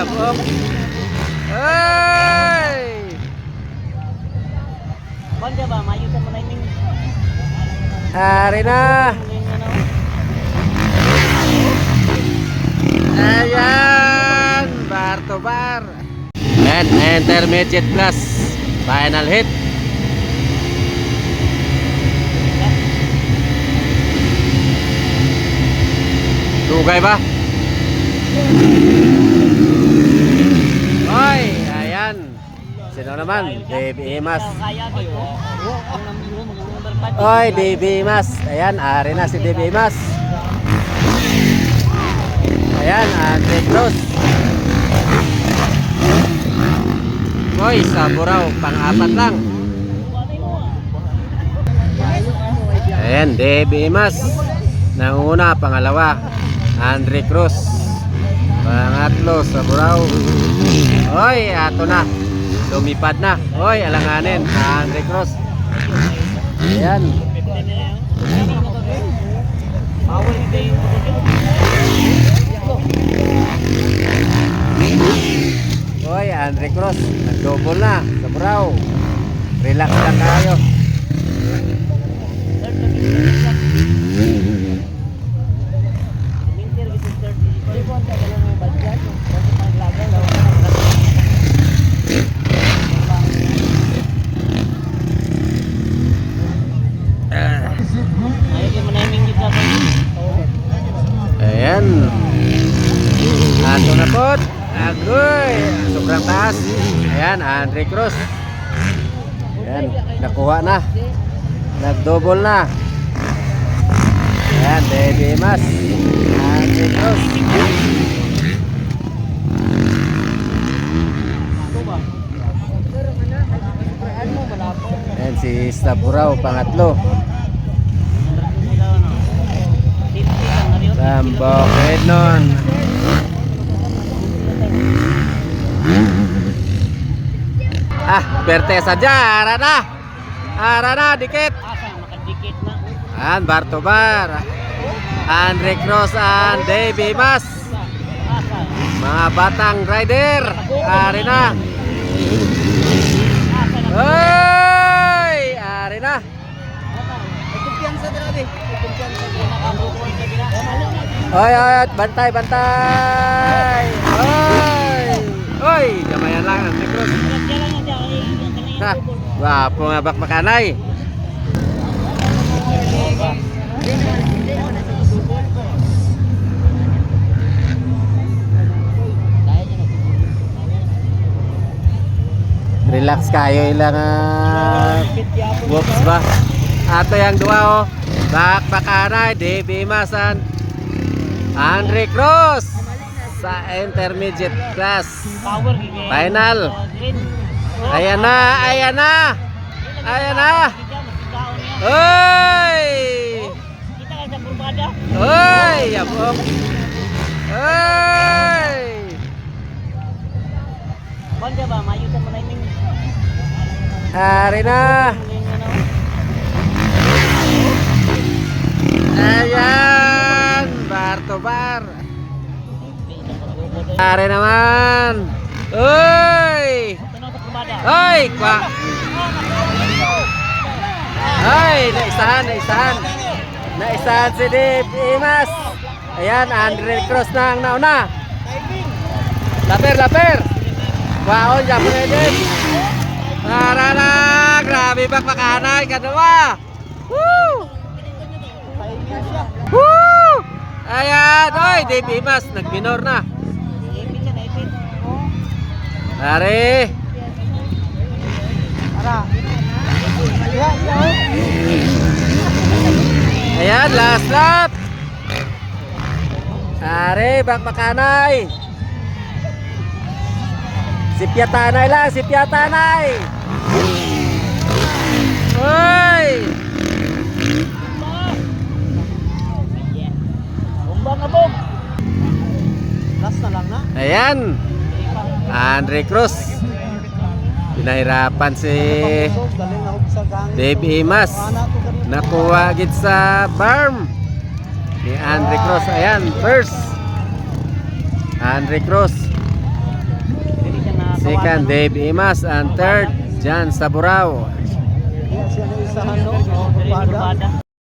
yabok. Ay! Banda ba? Mayo ka mo na yung Hari na. Ayan, bar to bar. And intermediate class. Final hit. Dugay ba? Oy, ayan. Sino naman? Baby Imas. Oy, Baby Imas. Ayan, ari na si Baby Imas. Ayan, Andre Cruz. Oy, sa Buraw, pang-apat lang. Ayan, Baby Imas. Nanguna, pangalawa, Andre Cruz. Pangatlo, sa Buraw. Oy, ato na. Lumipad na. Oy, alanganin, Andre Cruz. Ayan. Oy, Andre Cruz, nag-double na sa Buraw. Relax lang kayo. Ayan. Ato na po. Agoy. Sobrang taas. Ayan, Andre Cruz. Ayan, nakuha na. Nag-double na. Ayan, Baby Imas. Andre Cruz. Ayan, si Saburaw, pangatlo. Sambok Ednon. Berte saja, Arana, dikit. An bar to bar. Andre Cruz and Baby Imas. Mga batang rider. Ari na. Oy, ari na. Oy, bantay. Oy, gamayan lang Andre Cruz. Ha, wapo nga bakbakanay. Relax kayo ilang works ba? Ato yang dua bakbakanay, Baby Imas and Andre Cruz sa intermediate class. Final. Ayan na. Oy! Oy, yabok. Oy! Banda ba? Mayo ka mo na yung Hari na. Ayan, bar to bar. Hari naman. Oy! Oy, kwa. Ay, naisahan. Naisahan si Baby Imas. Ayan, Andre Cruz na ang nauna. Laper. Waon, Japon din. Para na, grabe bakbakanay, kanawa. Woo! Woo! Ayan, oy, Baby Imas, nag-minor na. Are. Ayan, last lap. Are, bakbakanay. Si Piatanay lang, Hoy! Bumbang na bom. Last na lang na. Ayan. Andre Cruz. Pinahirapan si Baby Imas. Nakuha gid sa farm ni Andre Cruz. Ayan, first. Andre Cruz. Second, Dave Imas. And third, Jan Saburao. Siya na isahan, no? Oh, Barbada.